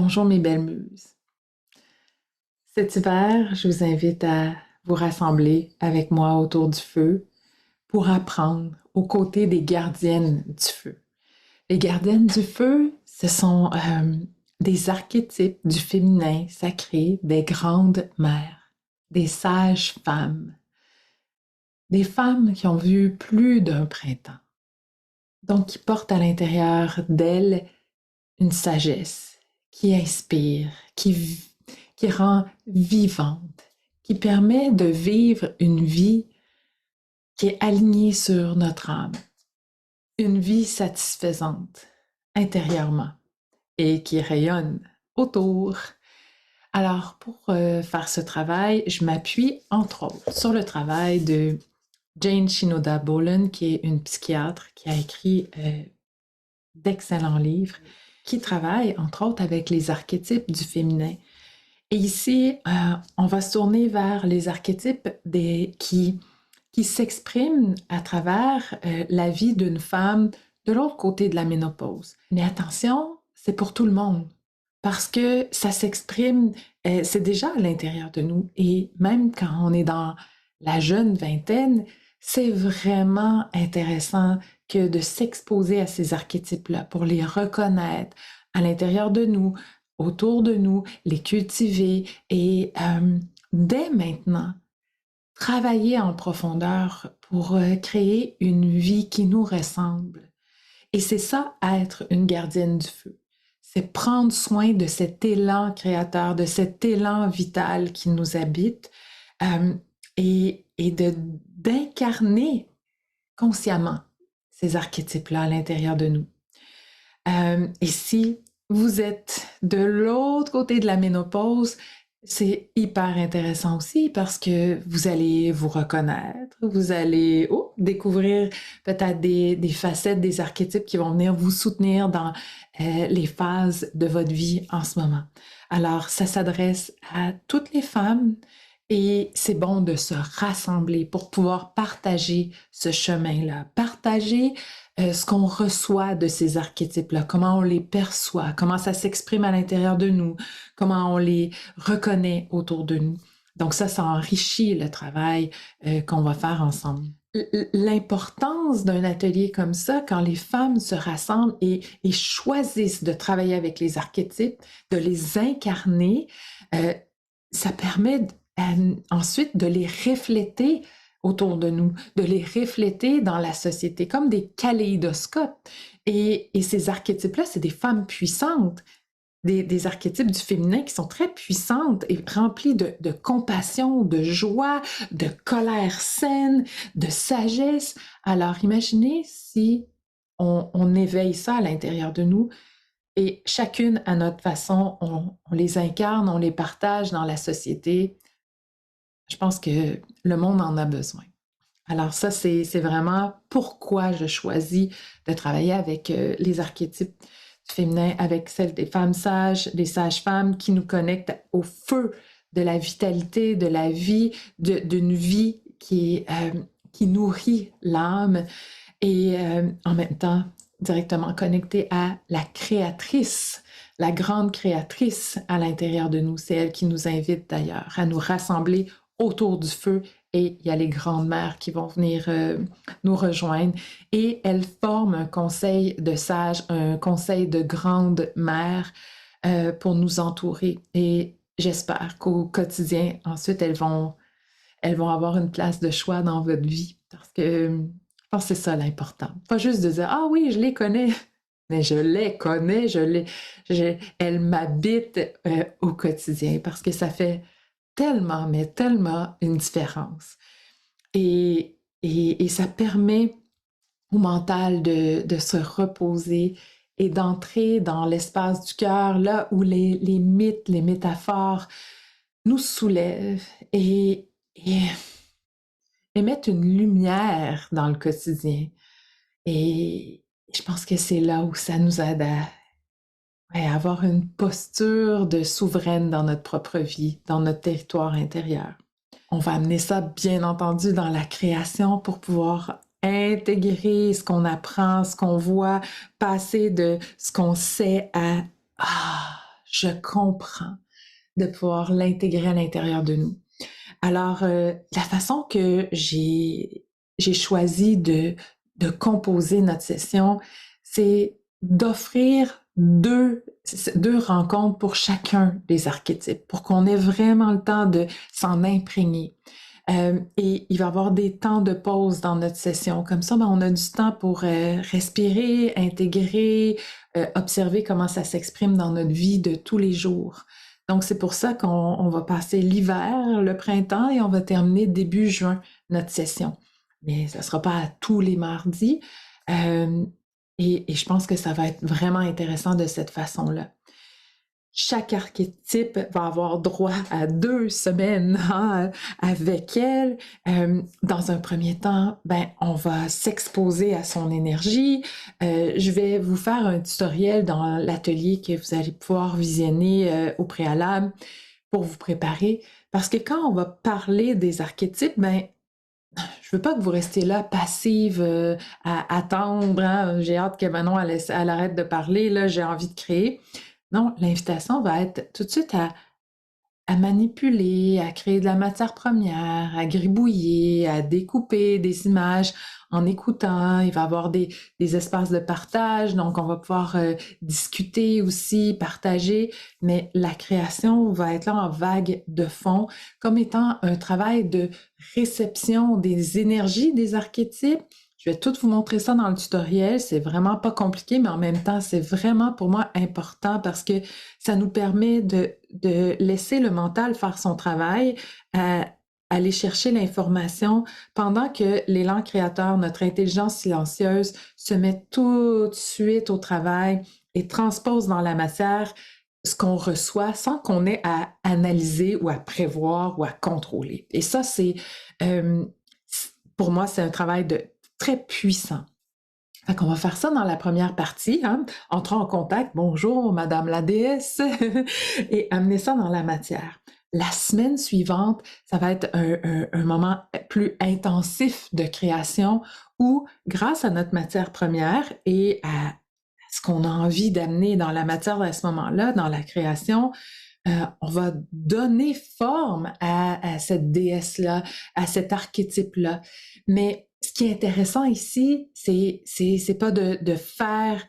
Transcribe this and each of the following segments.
Bonjour mes belles muses. Cet hiver, je vous invite à vous rassembler avec moi autour du feu pour apprendre aux côtés des gardiennes du feu. Les gardiennes du feu, ce sont des archétypes du féminin sacré, des grandes mères, des sages femmes, des femmes qui ont vu plus d'un printemps, donc qui portent à l'intérieur d'elles une sagesse qui inspire, qui rend vivante, qui permet de vivre une vie qui est alignée sur notre âme, une vie satisfaisante intérieurement et qui rayonne autour. Alors, pour faire ce travail, je m'appuie entre autres sur le travail de Jane Shinoda Bolen, qui est une psychiatre qui a écrit d'excellents livres, qui travaille entre autres avec les archétypes du féminin. Et ici, on va se tourner vers les archétypes qui s'expriment à travers la vie d'une femme de l'autre côté de la ménopause. Mais attention, c'est pour tout le monde, parce que ça s'exprime, c'est déjà à l'intérieur de nous. Et même quand on est dans la jeune vingtaine, c'est vraiment intéressant que de s'exposer à ces archétypes-là pour les reconnaître à l'intérieur de nous, autour de nous, les cultiver et dès maintenant, travailler en profondeur pour créer une vie qui nous ressemble. Et c'est ça, être une gardienne du feu. C'est prendre soin de cet élan créateur, de cet élan vital qui nous habite et d'incarner consciemment ces archétypes-là à l'intérieur de nous. Et si vous êtes de l'autre côté de la ménopause, c'est hyper intéressant aussi parce que vous allez vous reconnaître, vous allez découvrir peut-être des facettes, des archétypes qui vont venir vous soutenir dans les phases de votre vie en ce moment. Alors, ça s'adresse à toutes les femmes et c'est bon de se rassembler pour pouvoir partager ce chemin-là, partager ce qu'on reçoit de ces archétypes-là, comment on les perçoit, comment ça s'exprime à l'intérieur de nous, comment on les reconnaît autour de nous. Donc ça enrichit le travail qu'on va faire ensemble. L'importance d'un atelier comme ça, quand les femmes se rassemblent et choisissent de travailler avec les archétypes, de les incarner, ça permet ensuite de les refléter autour de nous, de les refléter dans la société, comme des kaléidoscopes. Et ces archétypes-là, c'est des femmes puissantes, des archétypes du féminin qui sont très puissantes et remplis de compassion, de joie, de colère saine, de sagesse. Alors imaginez si on éveille ça à l'intérieur de nous et chacune à notre façon, on les incarne, on les partage dans la société. Je pense que le monde en a besoin. Alors ça, c'est vraiment pourquoi je choisis de travailler avec les archétypes féminins, avec celles des femmes sages, les sages-femmes qui nous connectent au feu de la vitalité, de la vie, d'une vie qui nourrit l'âme et en même temps directement connectée à la créatrice, la grande créatrice à l'intérieur de nous. C'est elle qui nous invite d'ailleurs à nous rassembler autour du feu et il y a les grandes mères qui vont venir nous rejoindre et elles forment un conseil de sages, un conseil de grandes mères pour nous entourer et j'espère qu'au quotidien, ensuite, elles vont avoir une place de choix dans votre vie parce que je pense que c'est ça l'important. Pas juste de dire « Ah oui, je les connais », mais je les connais, elles m'habitent au quotidien parce que ça fait tellement, mais tellement une différence. Et ça permet au mental de se reposer et d'entrer dans l'espace du cœur, là où les mythes, les métaphores nous soulèvent et mettent une lumière dans le quotidien. Et je pense que c'est là où ça nous aide à avoir une posture de souveraine dans notre propre vie, dans notre territoire intérieur. On va amener ça, bien entendu, dans la création pour pouvoir intégrer ce qu'on apprend, ce qu'on voit, passer de ce qu'on sait à « Ah, je comprends de pouvoir l'intégrer à l'intérieur de nous. Alors, la façon que j'ai choisi de composer notre session, c'est d'offrir deux rencontres pour chacun des archétypes, pour qu'on ait vraiment le temps de s'en imprégner. Et il va y avoir des temps de pause dans notre session. Comme ça, ben, on a du temps pour respirer, intégrer, observer comment ça s'exprime dans notre vie de tous les jours. Donc, c'est pour ça qu'on va passer l'hiver, le printemps et on va terminer début juin notre session. Mais ça ne sera pas à tous les mardis. Et je pense que ça va être vraiment intéressant de cette façon-là. Chaque archétype va avoir droit à 2 semaines avec elle. Dans un premier temps, ben, on va s'exposer à son énergie. Je vais vous faire un tutoriel dans l'atelier que vous allez pouvoir visionner au préalable pour vous préparer. Parce que quand on va parler des archétypes, ben, je veux pas que vous restiez là passive à attendre. Hein? J'ai hâte que Manon elle arrête de parler. Là, j'ai envie de créer. Non, l'invitation va être tout de suite à manipuler, à créer de la matière première, à gribouiller, à découper des images en écoutant. Il va y avoir des espaces de partage, donc on va pouvoir discuter aussi, partager, mais la création va être là en vague de fond, comme étant un travail de réception des énergies des archétypes. Je vais tout vous montrer ça dans le tutoriel, c'est vraiment pas compliqué, mais en même temps, c'est vraiment pour moi important parce que ça nous permet de laisser le mental faire son travail, aller chercher l'information pendant que l'élan créateur, notre intelligence silencieuse, se met tout de suite au travail et transpose dans la matière ce qu'on reçoit sans qu'on ait à analyser ou à prévoir ou à contrôler. Et ça, pour moi, c'est un travail très puissant. Fait qu'on va faire ça dans la première partie, hein, entrer en contact, bonjour Madame la déesse, et amener ça dans la matière. La semaine suivante, ça va être un moment plus intensif de création où, grâce à notre matière première et à ce qu'on a envie d'amener dans la matière à ce moment-là, dans la création, on va donner forme à cette déesse-là, à cet archétype-là. Mais ce qui est intéressant ici, c'est pas de faire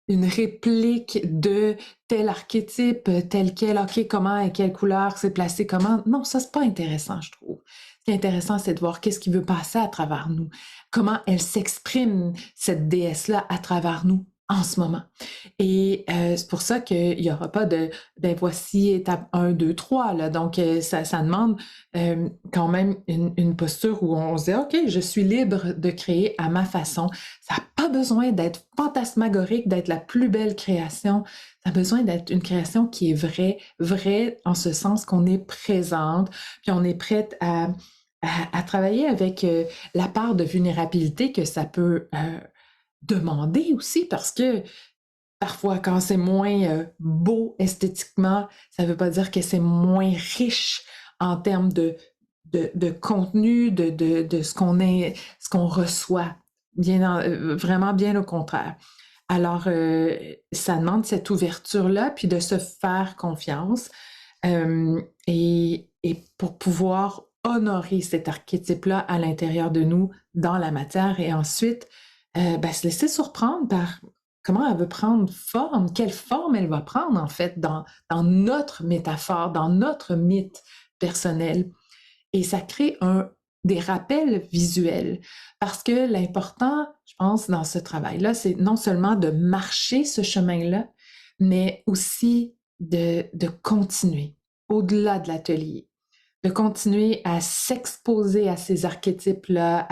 une réplique de tel archétype, tel quel, ok, comment et quelle couleur c'est placé, comment. Non, ça, c'est pas intéressant, je trouve. Ce qui est intéressant, c'est de voir qu'est-ce qui veut passer à travers nous, comment elle s'exprime, cette déesse-là, à travers nous en ce moment. Et c'est pour ça qu'il n'y aura pas de ben voici étape 1, 2, 3. Là. Donc, ça demande quand même une posture où on se dit OK, je suis libre de créer à ma façon. Ça n'a pas besoin d'être fantasmagorique, d'être la plus belle création. Ça a besoin d'être une création qui est vraie en ce sens qu'on est présente, puis on est prête à travailler avec la part de vulnérabilité que ça peut demander aussi parce que parfois quand c'est moins beau esthétiquement, ça ne veut pas dire que c'est moins riche en termes de contenu, de ce qu'on reçoit. Vraiment bien au contraire. Alors, ça demande cette ouverture-là, puis de se faire confiance et pour pouvoir honorer cet archétype-là à l'intérieur de nous, dans la matière, et ensuite ben, se laisser surprendre par comment elle veut prendre forme, quelle forme elle va prendre en fait dans notre métaphore, dans notre mythe personnel. Et ça crée des rappels visuels. Parce que l'important, je pense, dans ce travail-là, c'est non seulement de marcher ce chemin-là, mais aussi de continuer au-delà de l'atelier, de continuer à s'exposer à ces archétypes-là,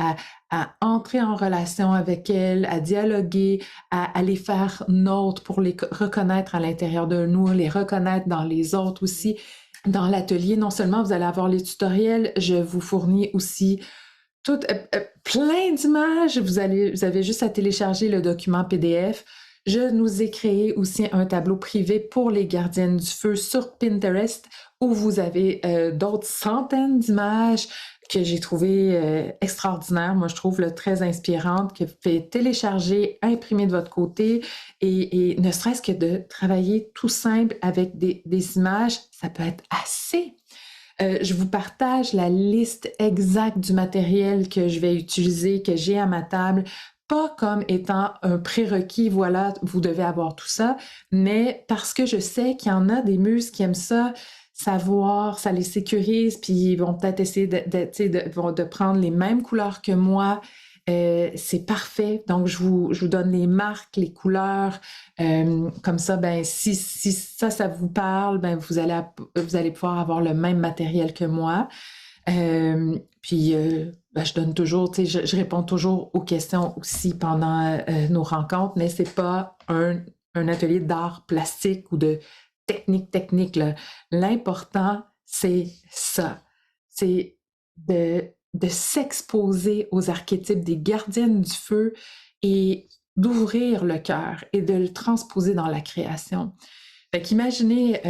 à entrer en relation avec elles, à dialoguer, à les faire nôtres pour les reconnaître à l'intérieur de nous, les reconnaître dans les autres aussi. Dans l'atelier, non seulement vous allez avoir les tutoriels, je vous fournis aussi plein d'images. Vous avez juste à télécharger le document PDF. Je nous ai créé aussi un tableau privé pour les gardiennes du feu sur Pinterest où vous avez d'autres centaines d'images que j'ai trouvé extraordinaire, moi je trouve là, très inspirante, que vous pouvez télécharger, imprimer de votre côté et ne serait-ce que de travailler tout simple avec des images, ça peut être assez. Je vous partage la liste exacte du matériel que je vais utiliser, que j'ai à ma table, pas comme étant un prérequis, voilà, vous devez avoir tout ça, mais parce que je sais qu'il y en a des muses qui aiment ça, savoir, ça les sécurise, puis ils vont peut-être essayer tu sais, de prendre les mêmes couleurs que moi. C'est parfait. Donc, je vous donne les marques, les couleurs. Comme ça, ben, si ça vous parle, ben, vous allez pouvoir avoir le même matériel que moi. Puis, ben, je donne toujours, tu sais, je réponds toujours aux questions aussi pendant nos rencontres, mais c'est pas un atelier d'art plastique ou de technique, là. L'important, c'est ça. C'est de s'exposer aux archétypes des gardiennes du feu et d'ouvrir le cœur et de le transposer dans la création. Fait qu'imaginez,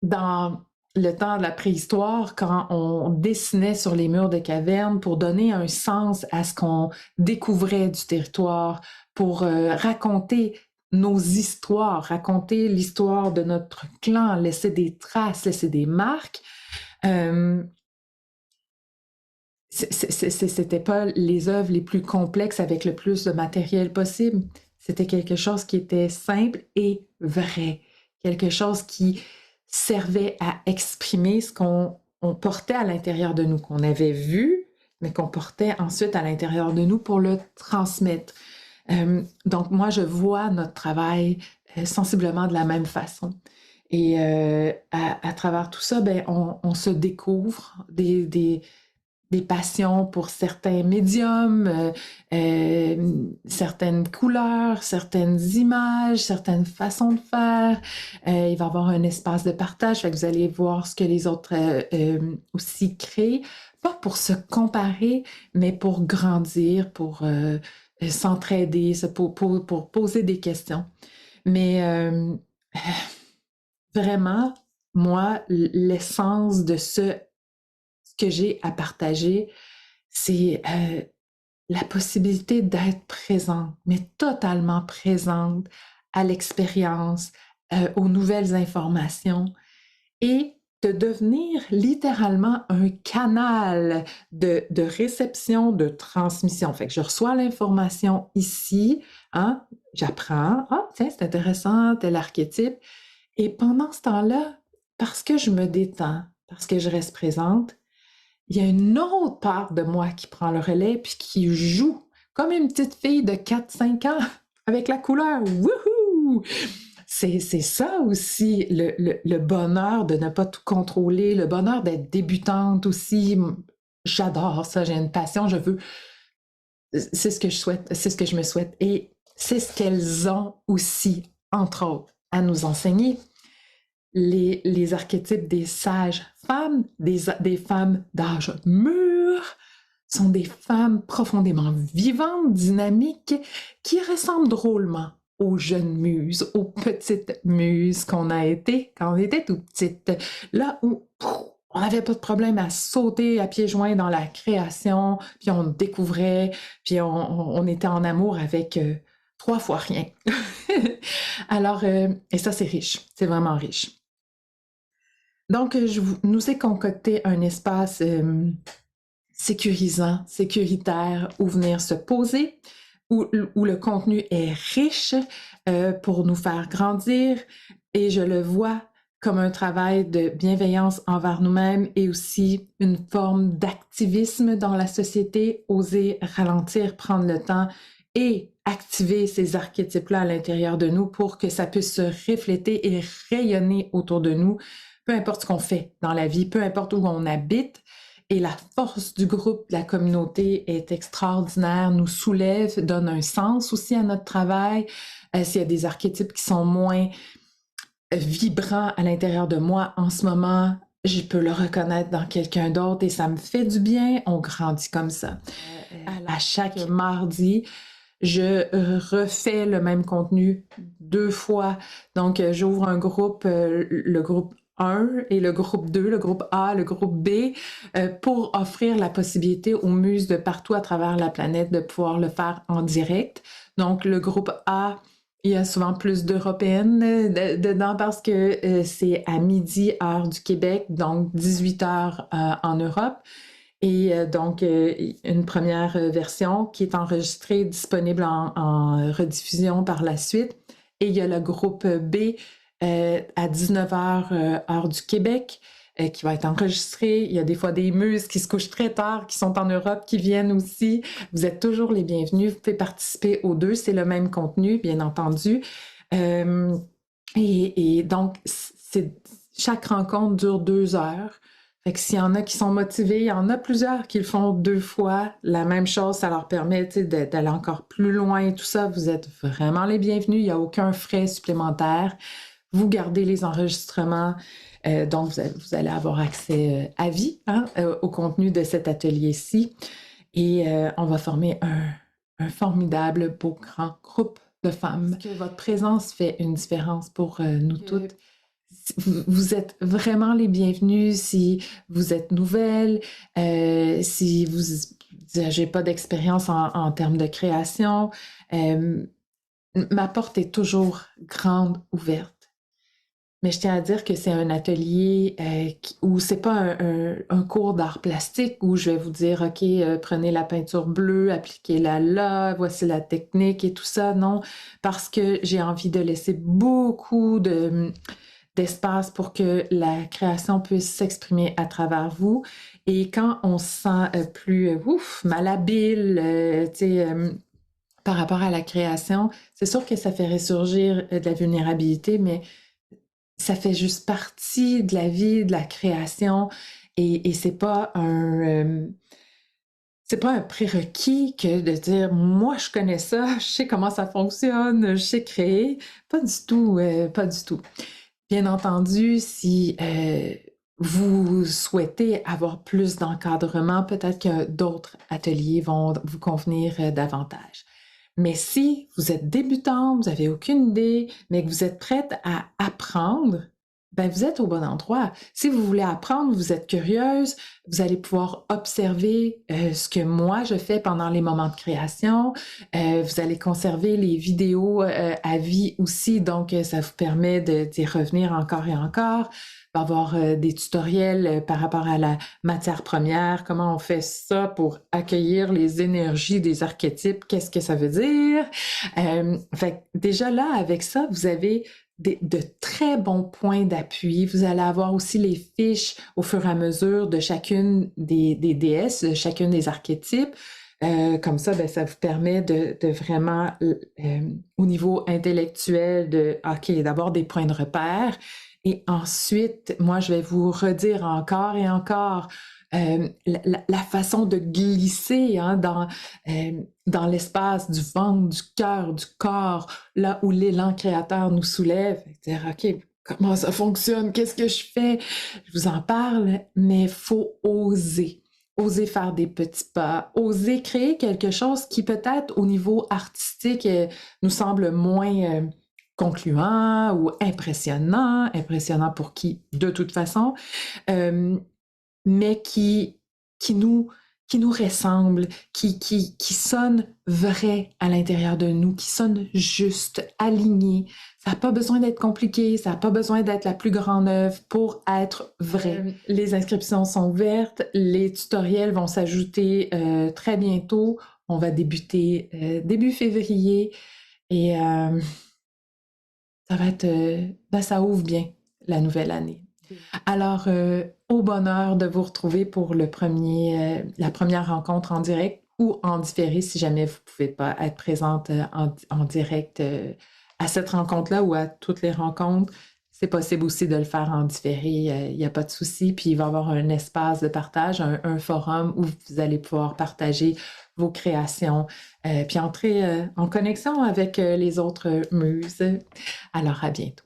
dans le temps de la préhistoire, quand on dessinait sur les murs de cavernes pour donner un sens à ce qu'on découvrait du territoire, pour raconter nos histoires, raconter l'histoire de notre clan, laisser des traces, laisser des marques. C'était pas les œuvres les plus complexes avec le plus de matériel possible. C'était quelque chose qui était simple et vrai. Quelque chose qui servait à exprimer ce qu'on portait à l'intérieur de nous, qu'on avait vu, mais qu'on portait ensuite à l'intérieur de nous pour le transmettre. Donc, moi, je vois notre travail sensiblement de la même façon. Et à travers tout ça, ben, on se découvre des passions pour certains médiums, certaines couleurs, certaines images, certaines façons de faire. Il va y avoir un espace de partage, fait que vous allez voir ce que les autres aussi créent, pas pour se comparer, mais pour grandir, pour s'entraider, pour poser des questions. Mais vraiment, moi, l'essence de ce que j'ai à partager, c'est la possibilité d'être présente, mais totalement présente à l'expérience, aux nouvelles informations et de devenir littéralement un canal de réception, de transmission. Fait que je reçois l'information ici, hein, j'apprends, ah tiens, c'est intéressant, tel archétype, et pendant ce temps-là, parce que je me détends, parce que je reste présente, il y a une autre part de moi qui prend le relais puis qui joue comme une petite fille de 4-5 ans avec la couleur. Wouhou! C'est ça aussi, le bonheur de ne pas tout contrôler, le bonheur d'être débutante aussi. J'adore ça, j'ai une passion, je veux. C'est ce que je souhaite, c'est ce que je me souhaite. Et c'est ce qu'elles ont aussi, entre autres, à nous enseigner. Les archétypes des sages femmes, des femmes d'âge mûr, sont des femmes profondément vivantes, dynamiques, qui ressemblent drôlement aux jeunes muses, aux petites muses qu'on a été quand on était tout petite. Là où on n'avait pas de problème à sauter à pieds joints dans la création, puis on découvrait, puis on était en amour avec 3 fois rien. Alors, et ça c'est riche, c'est vraiment riche. Donc, nous ai concocté un espace sécurisant, sécuritaire, où venir se poser, où le contenu est riche pour nous faire grandir. Et je le vois comme un travail de bienveillance envers nous-mêmes et aussi une forme d'activisme dans la société, oser ralentir, prendre le temps et activer ces archétypes-là à l'intérieur de nous pour que ça puisse se refléter et rayonner autour de nous, peu importe ce qu'on fait dans la vie, peu importe où on habite. Et la force du groupe, de la communauté est extraordinaire, nous soulève, donne un sens aussi à notre travail. S'il y a des archétypes qui sont moins vibrants à l'intérieur de moi en ce moment, je peux le reconnaître dans quelqu'un d'autre et ça me fait du bien. On grandit comme ça. À chaque mardi, je refais le même contenu 2 fois. Donc, j'ouvre un groupe, le groupe 1 et le groupe 2, le groupe A, le groupe B, pour offrir la possibilité aux muses de partout à travers la planète de pouvoir le faire en direct. Donc, le groupe A, il y a souvent plus d'Européennes dedans parce que c'est à midi, heure du Québec, donc 18 heures en Europe. Et donc, une première version qui est enregistrée, disponible en rediffusion par la suite. Et il y a le groupe B à 19 heures, heure du Québec, qui va être enregistré. Il y a des fois des muses qui se couchent très tard, qui sont en Europe, qui viennent aussi. Vous êtes toujours les bienvenus. Vous pouvez participer aux deux. C'est le même contenu, bien entendu. Et donc, chaque rencontre dure 2 heures. Fait que s'il y en a qui sont motivés, il y en a plusieurs qui le font 2 fois. La même chose, ça leur permet d'aller encore plus loin et tout ça. Vous êtes vraiment les bienvenus. Il n'y a aucun frais supplémentaire. Vous gardez les enregistrements, donc vous allez avoir accès à vie au contenu de cet atelier-ci. Et on va former un formidable, beau, grand groupe de femmes. Que votre présence fait une différence pour nous toutes. Vous êtes vraiment les bienvenus si vous êtes nouvelle, si vous n'avez pas d'expérience en termes de création. Ma porte est toujours grande ouverte. Mais je tiens à dire que c'est un atelier où c'est pas un cours d'art plastique où je vais vous dire, OK, prenez la peinture bleue, appliquez-la là, voici la technique et tout ça. Non, parce que j'ai envie de laisser beaucoup d'espace pour que la création puisse s'exprimer à travers vous. Et quand on se sent plus malhabile, par rapport à la création, c'est sûr que ça fait ressurgir de la vulnérabilité, mais ça fait juste partie de la vie, de la création, et c'est pas un prérequis que de dire moi je connais ça, je sais comment ça fonctionne, je sais créer. Pas du tout, pas du tout. Bien entendu, si vous souhaitez avoir plus d'encadrement, peut-être que d'autres ateliers vont vous convenir davantage. Mais si vous êtes débutante, vous n'avez aucune idée, mais que vous êtes prête à apprendre, ben vous êtes au bon endroit. Si vous voulez apprendre, vous êtes curieuse, vous allez pouvoir observer ce que moi je fais pendant les moments de création. Vous allez conserver les vidéos à vie aussi, donc ça vous permet d'y revenir encore et encore. Va avoir des tutoriels par rapport à la matière première, comment on fait ça pour accueillir les énergies des archétypes, qu'est-ce que ça veut dire. Fait que déjà là, avec ça, vous avez de très bons points d'appui. Vous allez avoir aussi les fiches au fur et à mesure de chacune des déesses, de chacune des archétypes. Comme ça, ben, ça vous permet de vraiment, au niveau intellectuel, d'avoir des points de repère. Et ensuite, moi, je vais vous redire encore et encore la façon de glisser dans l'espace du ventre, du cœur, du corps, là où l'élan créateur nous soulève. Dire, OK, comment ça fonctionne? Qu'est-ce que je fais? Je vous en parle, mais il faut oser. Oser faire des petits pas, oser créer quelque chose qui peut-être au niveau artistique nous semble moins concluant ou impressionnant pour qui de toute façon, mais qui nous ressemble, qui sonne vrai à l'intérieur de nous, qui sonne juste, aligné. Ça n'a pas besoin d'être compliqué, ça n'a pas besoin d'être la plus grande œuvre pour être vrai. Les inscriptions sont ouvertes, les tutoriels vont s'ajouter très bientôt. On va débuter début février et ça va être, ça ouvre bien la nouvelle année. Alors, au bonheur de vous retrouver pour la première rencontre en direct ou en différé si jamais vous ne pouvez pas être présente en direct à cette rencontre-là ou à toutes les rencontres. C'est possible aussi de le faire en différé, il n'y a pas de souci. Puis il va y avoir un espace de partage, un forum où vous allez pouvoir partager vos créations, puis entrer en connexion avec les autres muses. Alors, à bientôt.